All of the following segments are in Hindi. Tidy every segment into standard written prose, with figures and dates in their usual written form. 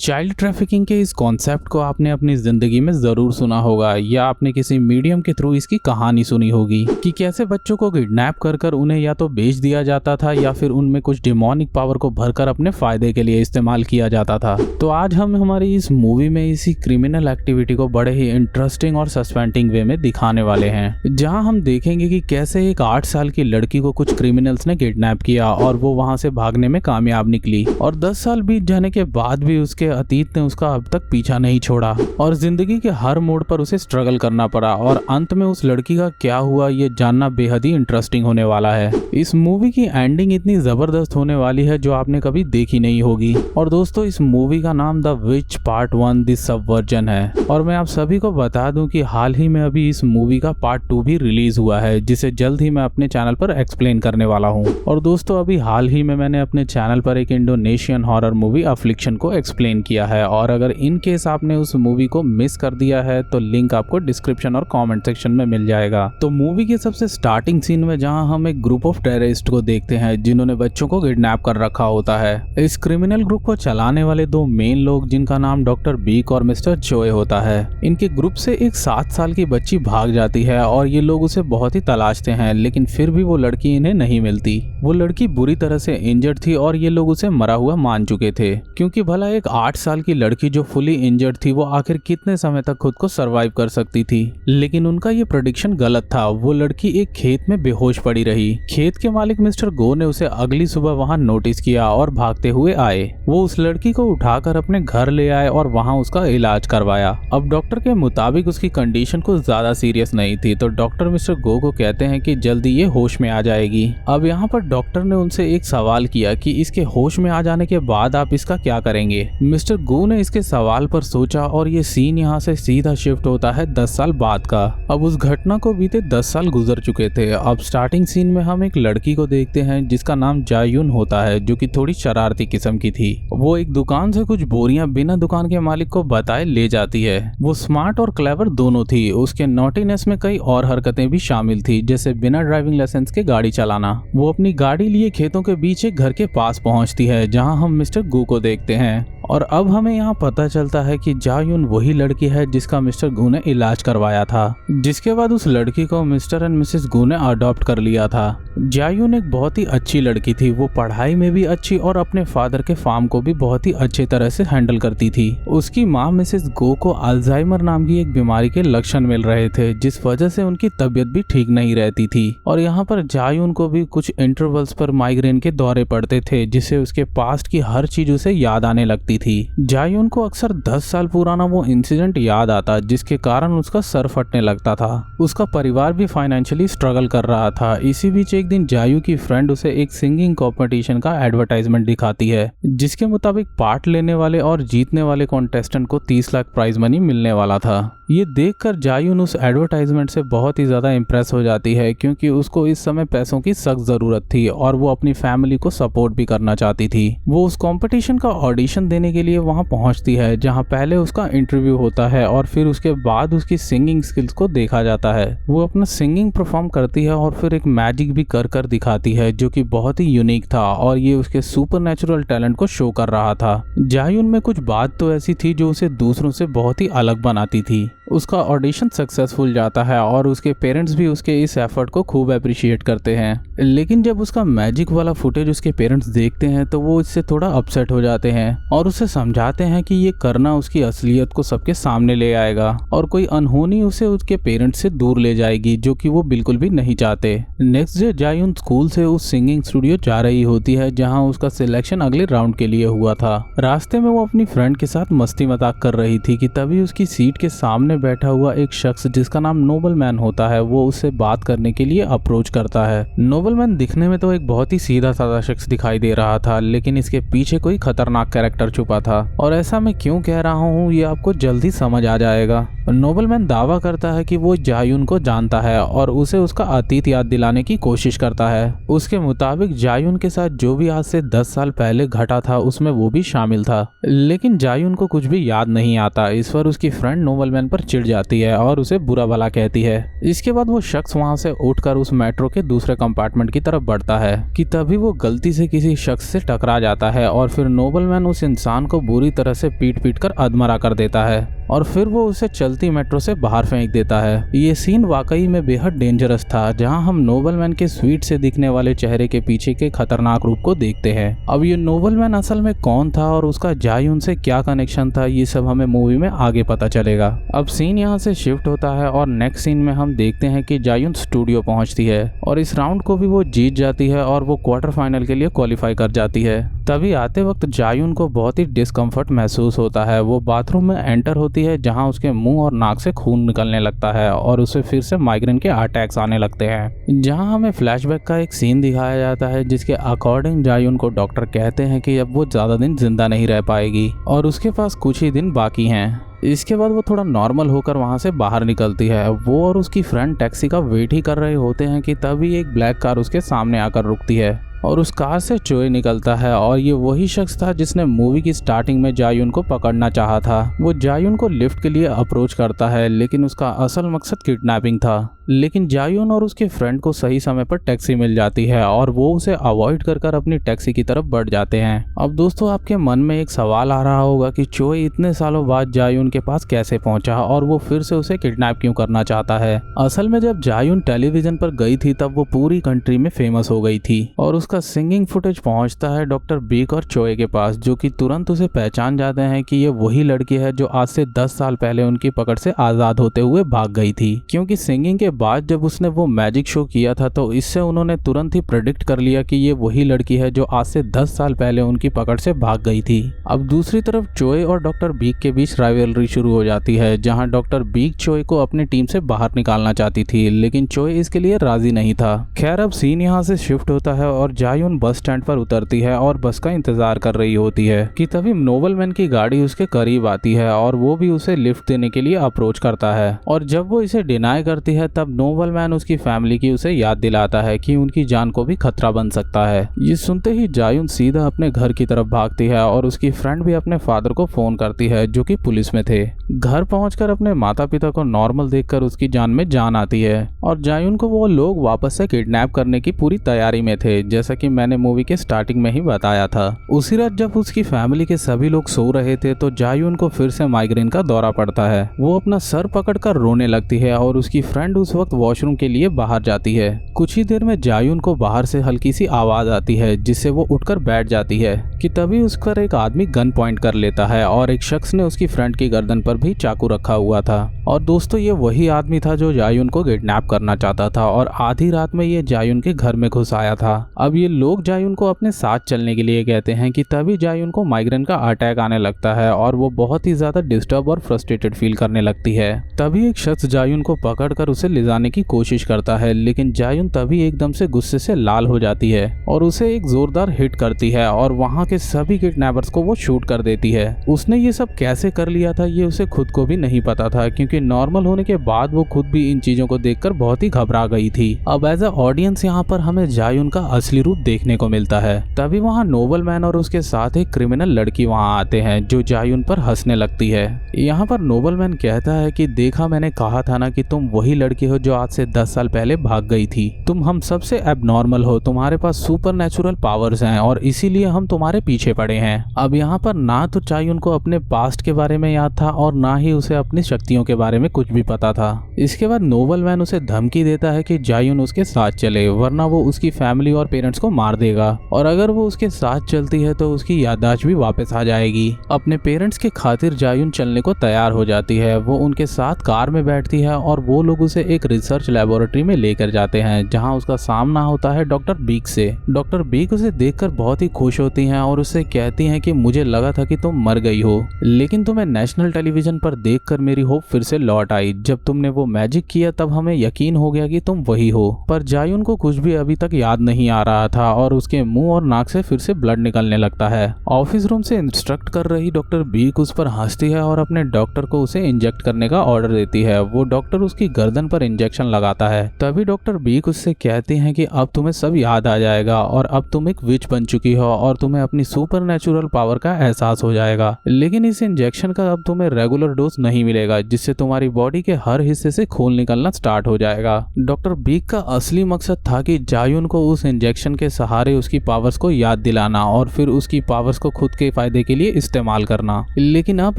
चाइल्ड ट्रैफिकिंग के इस कॉन्सेप्ट को आपने अपनी जिंदगी में जरूर सुना होगा या आपने किसी मीडियम के थ्रू इसकी कहानी सुनी होगी कि कैसे बच्चों को किडनैप कर उन्हें या तो बेच दिया जाता था या फिर उनमें कुछ डिमोनिक पावर को भरकर अपने फायदे के लिए इस्तेमाल किया जाता था। तो आज हम हमारी इस मूवी में इसी क्रिमिनल एक्टिविटी को बड़े ही इंटरेस्टिंग और सस्पेंडिंग वे में दिखाने वाले हैं, जहां हम देखेंगे कि कैसे एक 8 साल की लड़की को कुछ क्रिमिनल्स ने किडनैप किया और वो वहां से भागने में कामयाब निकली और 10 साल बीत जाने के बाद भी उसके अतीत ने उसका अब तक पीछा नहीं छोड़ा और जिंदगी के हर मोड़ पर उसे स्ट्रगल करना पड़ा और अंत में उस लड़की का क्या हुआ ये जानना बेहद ही इंटरेस्टिंग होने वाला है। इस मूवी की एंडिंग इतनी जबरदस्त होने वाली है जो आपने कभी देखी नहीं होगी। और दोस्तों, इस मूवी का नाम the which part 1 the subversion है और मैं आप सभी को बता दूं कि हाल ही में अभी इस मूवी का पार्ट 2 भी रिलीज हुआ है, जिसे जल्द ही मैं अपने चैनल पर एक्सप्लेन करने वाला हूं। और दोस्तों, अभी हाल ही में मैंने अपने चैनल पर एक इंडोनेशियन हॉरर मूवी अफ्लिक्शन को एक्सप्लेन किया है और अगर इन केस आपने उस मूवी को मिस कर दिया है तो लिंक आपको डिस्क्रिप्शन और कमेंट सेक्शन में मिल जाएगा। तो मूवी के सबसे स्टार्टिंग सीन में जहां हम एक ग्रुप ऑफ टेररिस्ट को देखते हैं जिन्होंने बच्चों को किडनैप कर रखा होता है। इस क्रिमिनल ग्रुप को चलाने वाले 2 मेन लोग जिनका नाम डॉक्टर बीक और मिस्टर चोए होता है, इनके ग्रुप से एक 7 साल की बच्ची भाग जाती है और ये लोग उसे बहुत ही तलाशते हैं, लेकिन फिर भी वो लड़की इन्हें नहीं मिलती। वो लड़की बुरी तरह से इंजर्ड थी और ये लोग उसे मरा हुआ मान चुके थे, क्योंकि भला एक 8 साल की लड़की जो फुली इंजर्ड थी वो आखिर कितने समय तक खुद को सरवाइव कर सकती थी। लेकिन उनका ये प्रेडिक्शन गलत था। वो लड़की एक खेत में बेहोश पड़ी रही। खेत के मालिक मिस्टर गो ने उसे अगली सुबह वहां नोटिस किया और भागते हुए आए। वो उस लड़की को उठाकर अपने घर ले आए और वहां उसका इलाज करवाया। अब डॉक्टर के मुताबिक उसकी कंडीशन कुछ ज्यादा सीरियस नहीं थी, तो डॉक्टर मिस्टर गो को कहते हैं कि जल्दी ये होश में आ जाएगी। अब यहाँ पर डॉक्टर ने उनसे एक सवाल किया कि इसके होश में आ जाने के बाद आप इसका क्या करेंगे। मिस्टर गो ने इसके सवाल पर सोचा और ये सीन यहाँ से सीधा शिफ्ट होता है 10 साल बाद का। अब उस घटना को बीते 10 साल गुजर चुके थे। अब स्टार्टिंग सीन में हम एक लड़की को देखते हैं जिसका नाम जायून होता है, जो कि थोड़ी शरारती किस्म की थी। वो एक दुकान से कुछ बोरियां बिना दुकान के मालिक को बताए ले जाती है। वो स्मार्ट और क्लेवर दोनों थी। उसके नॉटीनेस में कई और हरकतें भी शामिल थी, जैसे बिना ड्राइविंग लाइसेंस के गाड़ी चलाना। वो अपनी गाड़ी लिए खेतों के बीच एक घर के पास पहुंचती है जहां हम मिस्टर गू को देखते हैं और अब हमें यहाँ पता चलता है कि जायून वही लड़की है जिसका मिस्टर गू ने इलाज करवाया था, जिसके बाद उस लड़की को मिस्टर एंड मिसेस गू ने अडॉप्ट कर लिया था। जायून एक बहुत ही अच्छी लड़की थी। वो पढ़ाई में भी अच्छी और अपने फादर के फार्म को भी बहुत ही अच्छे तरह से हैंडल करती थी। उसकी माँ मिसेस गो को अल्जाइमर नाम की एक बीमारी के लक्षण मिल रहे थे, जिस वजह से उनकी तबीयत भी ठीक नहीं रहती थी और यहाँ पर जायून को भी कुछ इंटरवल्स पर माइग्रेन के दौरे पड़ते थे, जिससे उसके पास्ट की हर चीज उसे याद आने लगती थी। जायून को अक्सर 10 साल पुराना वो इंसिडेंट याद आता जिसके कारण उसका सर फटने लगता था। उसका परिवार भी फाइनेंशियली स्ट्रगल कर रहा था। इसी बीच एक दिन जायू की फ्रेंड उसे एक सिंगिंग कॉम्पिटिशन का एडवर्टाइजमेंट दिखाती है, जिसके मुताबिक पार्ट लेने वाले और जीतने वाले कॉन्टेस्टेंट को 30 लाख प्राइज मनी मिलने वाला था। ये देखकर जायून उस एडवर्टाइजमेंट से बहुत ही ज्यादा इम्प्रेस हो जाती है, क्योंकि उसको इस समय पैसों की सख्त जरूरत थी और वो अपनी फैमिली को सपोर्ट भी करना चाहती थी। वो उस कंपटीशन का ऑडिशन देने के लिए वहां पहुंचती है, जहां पहले उसका इंटरव्यू होता है और फिर उसके बाद उसकी सिंगिंग स्किल्स को देखा जाता है। वो अपना सिंगिंग परफॉर्म करती है और फिर एक मैजिक भी कर दिखाती है, जो कि बहुत ही यूनिक था और ये उसके सुपरनैचुरल टैलेंट को शो कर रहा था। जायून में कुछ बात तो ऐसी थी जो उसे दूसरों से बहुत ही अलग बनाती थी। उसका ऑडिशन सक्सेसफुल जाता है और उसके पेरेंट्स भी उसके इस एफर्ट को खूब अप्रिशिएट करते हैं, लेकिन जब उसका मैजिक वाला फुटेज उसके पेरेंट्स देखते हैं तो वो इससे थोड़ा अपसेट हो जाते हैं और उसे समझाते हैं कि ये करना उसकी असलियत को सबके सामने ले आएगा और कोई अनहोनी उसे उसके पेरेंट्स से दूर ले जाएगी, जो कि वो बिल्कुल भी नहीं चाहते। नेक्स्ट डे जायून स्कूल से उस सिंगिंग स्टूडियो जा रही होती है जहाँ उसका सिलेक्शन अगले राउंड के लिए हुआ था। रास्ते में वो अपनी फ्रेंड के साथ मस्ती मजाक कर रही थी कि तभी उसकी सीट के सामने बैठा हुआ एक शख्स जिसका नाम नोबलमैन होता है, वो उससे बात करने के लिए अप्रोच करता है। नोबलमैन दिखने में तो एक बहुत ही सीधा साधा शख्स दिखाई दे रहा था, लेकिन इसके पीछे कोई खतरनाक कैरेक्टर छुपा था और ऐसा मैं क्यों कह रहा हूँ ये आपको जल्दी समझ आ जाएगा। नोबलमैन दावा करता है कि वो जायून को जानता है और उसे उसका अतीत याद दिलाने की कोशिश करता है। उसके मुताबिक जायून के साथ जो भी आज से 10 साल पहले घटा था उसमें वो भी शामिल था, लेकिन जायून को कुछ भी याद नहीं आता। इस पर उसकी फ्रेंड नोबलमैन पर चिढ़ जाती है और उसे बुरा भला कहती है। इसके बाद वो शख्स वहाँ से उठकर उस मेट्रो के दूसरे कंपार्टमेंट की तरफ बढ़ता है कि तभी वो गलती से किसी शख्स से टकरा जाता है और फिर नोबलमैन उस इंसान को बुरी तरह से पीट पीट कर अधमरा कर देता है और फिर वो उसे चलती मेट्रो से बाहर फेंक देता है। ये सीन वाकई में बेहद डेंजरस था, जहां हम नोबलमैन के स्वीट से दिखने वाले चेहरे के पीछे के खतरनाक रूप को देखते हैं। अब ये नोबलमैन असल में कौन था और उसका जायुन से क्या कनेक्शन था, ये सब हमें मूवी में आगे पता चलेगा। अब सीन यहाँ से शिफ्ट होता है और नेक्स्ट सीन में हम देखते हैं कि जायुन स्टूडियो पहुंचती है और इस राउंड को भी वो जीत जाती है और वो क्वार्टर फाइनल के लिए क्वालिफाई कर जाती है। तभी आते वक्त जायुन को बहुत ही डिस्कम्फर्ट महसूस होता है। वो बाथरूम में एंटर होती है जहां उसके मुंह और नाक से खून निकलने लगता है और उसे फिर से माइग्रेन के अटैक्स आने लगते हैं। जहां हमें फ्लैशबैक का एक सीन दिखाया जाता है जिसके अकॉर्डिंग जायुन को डॉक्टर कहते हैं कि अब वो ज़्यादा दिन जिंदा नहीं रह पाएगी और उसके पास कुछ ही दिन बाकी हैं। इसके बाद वो थोड़ा नॉर्मल होकर वहां से बाहर निकलती है। वो और उसकी फ्रेंड टैक्सी का वेट ही कर रहे होते हैं कि तभी एक ब्लैक कार उसके सामने आकर रुकती है और उस कार से चोए निकलता है और ये वही शख्स था जिसने मूवी की स्टार्टिंग में जायुन को पकड़ना चाहा था। वो जायुन को लिफ्ट के लिए अप्रोच करता है लेकिन उसका असल मकसद किडनैपिंग था। लेकिन जायुन और उसके फ्रेंड को सही समय पर टैक्सी मिल जाती है और वो उसे अवॉइड कर अपनी टैक्सी की तरफ बढ़ जाते हैं। अब दोस्तों आपके मन में एक सवाल आ रहा होगा कि चोए इतने सालों बाद जायुन के पास कैसे पहुंचा और वो फिर से उसे किडनैप क्यों करना चाहता है। असल में जब जायुन टेलीविजन पर गई थी तब वो पूरी कंट्री में फेमस हो गई थी और उसका सिंगिंग फुटेज पहुंचता है डॉक्टर बीक और चोए के पास, जो कि तुरंत उसे पहचान जाते हैं कि ये वही लड़की है जो आज से 10 साल पहले उनकी पकड़ से आजाद होते हुए भाग गई थी। क्योंकि सिंगिंग के बाद जब उसने वो मैजिक शो किया था तो इससे उन्होंने तुरंत ही प्रेडिक्ट कर लिया कि ये वही लड़की है जो आज से 10 साल पहले उनकी पकड़ से भाग गई थी। अब दूसरी तरफ चोए और डॉक्टर बीक के बीच राइवलरी शुरू हो जाती है, जहां डॉक्टर बीक चोए को अपनी टीम से बाहर निकालना चाहती थी लेकिन चोए इसके लिए राजी नहीं था। खैर अब सीन यहाँ से शिफ्ट होता है और जायुन बस स्टैंड पर उतरती है और बस का इंतजार कर रही होती है कि तभी नोबलमैन की गाड़ी उसके करीब आती है और वो भी उसे लिफ्ट देने के लिए अप्रोच करता है और जब वो इसे डिनाई करती है तब नोबलमैन उसकी फैमिली की उसे याद दिलाता है कि उनकी जान को भी खतरा बन सकता है। ये सुनते ही जायुन सीधा अपने घर की तरफ भागती है और उसकी फ्रेंड भी अपने फादर को फोन करती है जो कि पुलिस में थे। घर पहुंचकर अपने माता पिता को नॉर्मल देखकर उसकी जान में जान आती है और जायुन को वो लोग वापस से किडनैप करने की पूरी तैयारी में थे, जैसा कि मैंने मूवी के स्टार्टिंग में ही बताया था। उसी रात जब उसकी फैमिली के सभी लोग सो रहे थे तो जायुन को फिर से माइग्रेन का दौरा पड़ता है। वो अपना सर पकड़कर रोने लगती है और उसकी फ्रेंड उस वक्त वॉशरूम के लिए बाहर जाती है। कुछ ही देर में जायुन को बाहर से हल्की सी आवाज आती है जिससे वो उठकर बैठ जाती है कि तभी उस पर एक आदमी गन पॉइंट कर लेता है और एक शख्स ने उसकी फ्रेंड की गर्दन पर भी चाकू रखा हुआ था। और दोस्तों ये वही आदमी था जो जायुन को किडनैप करना चाहता था और आधी रात में ये जायुन के घर में घुस आया था। अब ये लोग जायुन को अपने साथ चलने के लिए कहते हैं कि तभी जायुन को माइग्रेन का अटैक आने लगता है और वो बहुत ही ज्यादा डिस्टर्ब और फ्रस्ट्रेटेड फील करने लगती है। तभी एक शख्स जायुन को पकड़कर उसे ले जाने की कोशिश करता है लेकिन जायुन तभी एकदम से गुस्से से लाल हो जाती है और उसे एक जोरदार हिट करती है और वहाँ के सभी किडनैपर्स को वो शूट कर देती है। उसने ये सब कैसे कर लिया था ये उसे खुद को भी नहीं पता था, क्योंकि नॉर्मल होने के बाद वो खुद भी इन चीजों को देखकर बहुत ही घबरा गई थी। अब एज अ ऑडियंस यहाँ पर हमें जायुन का असली रूप देखने को मिलता है। तभी वहाँ नोबलमैन और उसके साथ एक क्रिमिनल लड़की वहाँ आते हैं जो जायुन पर हंसने लगती है। यहाँ पर नोबलमैन कहता है कि देखा मैंने कहा था ना कि तुम वही लड़की हो जो आज से 10 साल पहले भाग गई थी। तुम हम सबसे एबनॉर्मल हो, तुम्हारे पास सुपर नेचुरल पावर्स हैं और इसीलिए हम तुम्हारे पीछे पड़े हैं। अब यहाँ पर ना तो जायुन को अपने पास्ट के बारे में याद था और ना ही उसे अपनी शक्तियों के बारे में कुछ भी पता था। इसके बाद नोबलमैन उसे धमकी देता है कि जायुन उसके साथ चले वरना वो उसकी फैमिली और पेरेंट्स को मार देगा और अगर वो उसके साथ चलती है तो उसकी याददाश्त भी वापस आ जाएगी। अपने पेरेंट्स के खातिर जायुन चलने को तैयार हो जाती है। वो उनके साथ कार में बैठती है और वो लोग उसे एक रिसर्च लेबोरेटरी में लेकर जाते हैं जहां उसका सामना होता है डॉक्टर बीक से। डॉक्टर बीक उसे देखकर बहुत ही खुश होती हैं और उससे कहती हैं कि मुझे लगा था कि तुम मर गई हो लेकिन तुम्हें नेशनल टेलीविजन पर देखकर मेरी होप फिर से लौट आई। जब तुमने वो मैजिक किया तब हमें यकीन हो गया कि तुम वही हो। पर जायुन को कुछ भी अभी तक याद नहीं आ रहा था और उसके मुंह और नाक से फिर से ब्लड निकलने लगता है। ऑफिस रूम से इंस्ट्रक्ट कर रही डॉक्टर बीक उस पर हंसती है और अपने डॉक्टर को उसे इंजेक्ट करने का ऑर्डर देती है। वो डॉक्टर उसकी गर्दन पर इंजेक्शन लगाता है। तभी डॉक्टर बीक उससे कहती हैं कि अब तुम्हें सब याद आ जाएगा और अब तुम एक विच बन चुकी हो और तुम्हें अपनी सुपरनैचुरल पावर का एहसास हो जाएगा, लेकिन इस इंजेक्शन का अब तुम्हें रेगुलर डोज नहीं मिलेगा जिससे तुम्हारी बॉडी के हर हिस्से से खून निकलना स्टार्ट हो जाएगा। डॉक्टर बीक का असली मकसद था कि जायुन को उस इंजेक्शन के सहारे उसकी पावर्स को याद दिलाना और फिर उसकी पावर्स को खुद के फायदे के लिए इस्तेमाल करना। लेकिन अब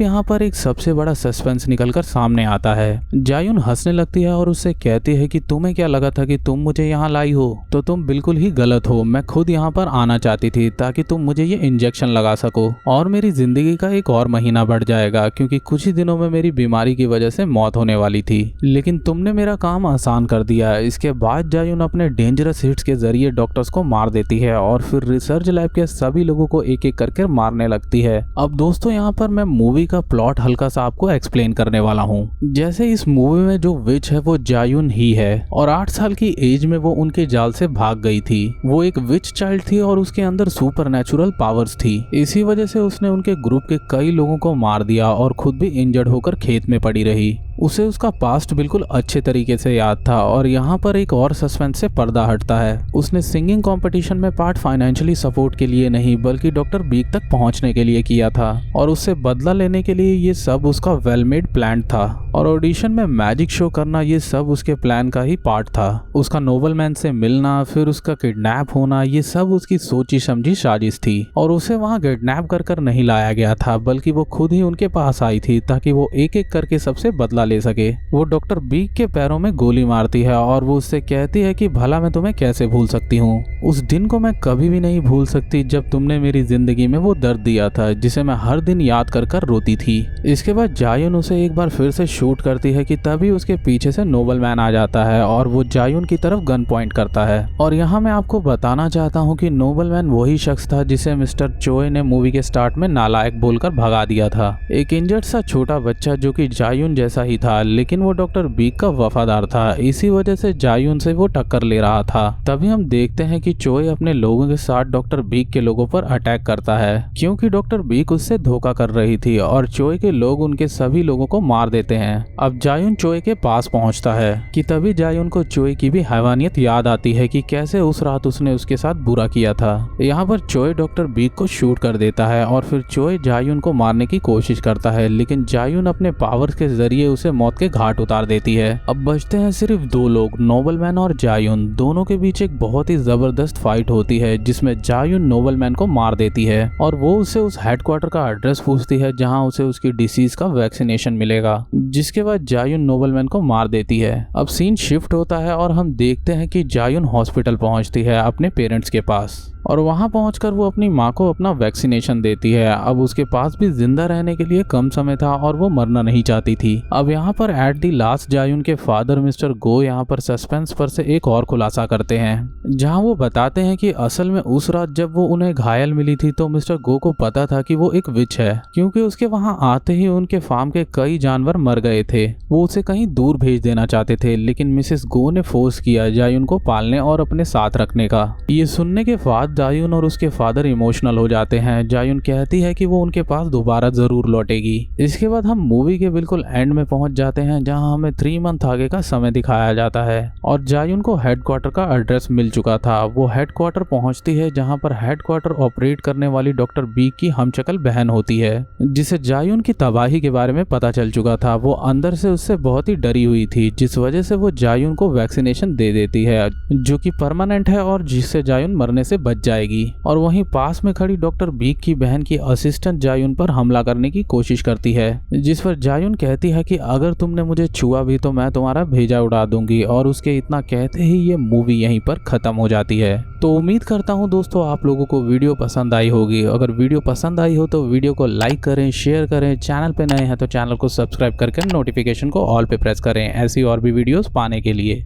यहाँ पर एक सबसे बड़ा सस्पेंस निकलकर सामने आता है। जायुन हंसने लगती है और उससे कहती है कि तुम्हें क्या लगा था कि तुम मुझे यहाँ लाई हो, तो तुम बिल्कुल ही गलत हो। मैं खुद यहाँ पर आना चाहती थी ताकि तुम मुझे ये इंजेक्शन लगा सको और मेरी जिंदगी का एक और महीना बढ़ जाएगा, क्योंकि कुछ ही दिनों में मेरी बीमारी की वजह से मौत होने वाली थी, लेकिन तुमने मेरा काम आसान कर दिया। इसके बाद जायुन अपने डेंजरस हिट्स के जरिए डॉक्टर्स को मार देती है और फिर रिसर्च लैब के सभी लोगों को एक एक करके मारने लगती है। अब दोस्तों यहाँ पर मैं मूवी का प्लॉट हल्का सा आपको एक्सप्लेन करने वाला हूँ। जैसे इस मूवी में जो विच है वो जायुन ही है और 8 साल की एज में वो उनके जाल से भाग गई थी। वो एक विच चाइल्ड थी और उसके अंदर सुपरनैचुरल पावर्स थी। इसी वजह से उसने उनके ग्रुप के कई लोगों को मार दिया और खुद भी इंजर्ड होकर खेत में पड़ी रही। उसे उसका पास्ट बिल्कुल अच्छे तरीके से याद था। और यहाँ पर एक और सस्पेंस से पर्दा हटता है। उसने सिंगिंग कंपटीशन में पार्ट फाइनेंशियली सपोर्ट के लिए नहीं बल्कि डॉक्टर बीक तक पहुँचने के लिए किया था और उससे बदला लेने के लिए ये सब उसका वेल मेड प्लान था। और ऑडिशन में मैजिक शो करना ये सब उसके प्लान का ही पार्ट था। उसका नोबलमैन से मिलना, फिर उसका किडनैप होना, ये सब उसकी सोची समझी साजिश थी। और उसे वहाँ किडनैप कर नहीं लाया गया था बल्कि वो खुद ही उनके पास आई थी ताकि वो एक एक करके सबसे बदला ले सके। वो डॉक्टर बीक के पैरों में गोली मारती है और वो उससे कहती है कि भला मैं तुम्हें कैसे भूल सकती हूँ। उस दिन को मैं कभी भी नहीं भूल सकती जब तुमने मेरी जिंदगी में वो दर्द दिया था जिसे मैं हर दिन याद कर रोती थी। इसके बाद जायुन उसे एक बार फिर से शूट करती है कि तभी उसके पीछे से नोबलमैन आ जाता है और वो जायुन की तरफ गन पॉइंट करता है। और यहाँ मैं आपको बताना चाहता हूँ कि नोबलमैन वही शख्स था जिसे मिस्टर चोए ने मूवी के स्टार्ट में नालायक बोलकर भगा दिया था। एक इंजर्ड सा छोटा बच्चा जो कि जायुन जैसा ही था, लेकिन वो डॉक्टर बीक का वफादार था। इसी वजह से जायुन से वो टक्कर ले रहा था। तभी हम देखते हैं कि चोए अपने लोगों के साथ डॉक्टर बीक के लोगों पर अटैक करता है क्योंकि डॉक्टर बीक उससे धोखा कर रही थी और चोए के लोग उनके सभी लोगों को मार देते हैं। अब जायुन चोए के पास पहुंचता है कि तभी जायुन को चोए की भी हैवानियत याद आती है कि कैसे उस रात उसने उसके साथ बुरा किया था। यहाँ पर चोए डॉक्टर बीक को शूट कर देता है और फिर चोए जायुन को मारने की कोशिश करता है, लेकिन जायुन अपने पावर्स के जरिए उसे मौत के घाट उतार देती है। अब बचते हैं सिर्फ 2 लोग, नोबलमैन और जायुन। दोनों के बीच एक बहुत ही जबरदस्त फाइट होती है जिसमें जायुन नोबलमैन को मार देती है और वो उसे उस हेडक्वार्टर का एड्रेस पूछती है जहां उसे उसकी डिसीज का वैक्सीनेशन मिलेगा, जिसके बाद जायुन नोबलमैन को मार देती है। अब सीन शिफ्ट होता है और हम देखते हैं कि जायुन हॉस्पिटल पहुंचती है अपने पेरेंट्स के पास और वहां पहुंचकर वो अपनी माँ को अपना वैक्सीनेशन देती है। अब उसके पास भी जिंदा रहने के लिए कम समय था और वो मरना नहीं चाहती थी। अब यहाँ पर एट दी लास्ट जायुन के फादर मिस्टर गो यहाँ पर सस्पेंस पर से एक और खुलासा करते हैं जहाँ वो बताते हैं कि असल में उस रात जब वो उन्हें घायल मिली थी तो मिस्टर गो को पता था कि वो एक विच है, क्योंकि उसके वहाँ आते ही उनके फार्म के कई जानवर मर गए थे। वो उसे कहीं दूर भेज देना चाहते थे, लेकिन मिसेस गो ने फोर्स किया जायुन को पालने और अपने साथ रखने का। ये सुनने के बाद जायुन और उसके फादर इमोशनल हो जाते हैं। जायुन कहती है कि वो उनके पास दोबारा जरूर लौटेगी। इसके बाद हम मूवी के बिल्कुल एंड में पहुंच जाते हैं जहां हमें 3 मंथ आगे का समय दिखाया जाता है और जायुन को हेडक्वार्टर का एड्रेस मिल चुका था। वो हेडक्वार्टर पहुंचती है जहां पर हेडक्वार्टर ऑपरेट करने वाली डॉक्टर बीक की हमशक्ल बहन होती है, जिसे जायुन की तबाही के बारे में पता चल चुका था। वो अंदर से उससे बहुत ही डरी हुई थी, जिस वजह से वो जायुन को वैक्सीनेशन दे देती है जो कि परमानेंट है और जिससे जायुन मरने से बच जाएगी। और वहीं पास में खड़ी डॉक्टर बीक की बहन की असिस्टेंट जायुन पर हमला करने की कोशिश करती है, जिस पर जायुन कहती है कि अगर तुमने मुझे छुआ भी तो मैं तुम्हारा भेजा उड़ा दूंगी। और उसके इतना कहते ही ये मूवी यहीं पर खत्म हो जाती है। तो उम्मीद करता हूँ दोस्तों आप लोगों को वीडियो पसंद आई होगी। अगर वीडियो पसंद आई हो तो वीडियो को लाइक करें, शेयर करें। चैनल पे नए हैं तो चैनल को सब्सक्राइब करके नोटिफिकेशन को ऑल पे प्रेस करें ऐसी और भी वीडियोस पाने के लिए।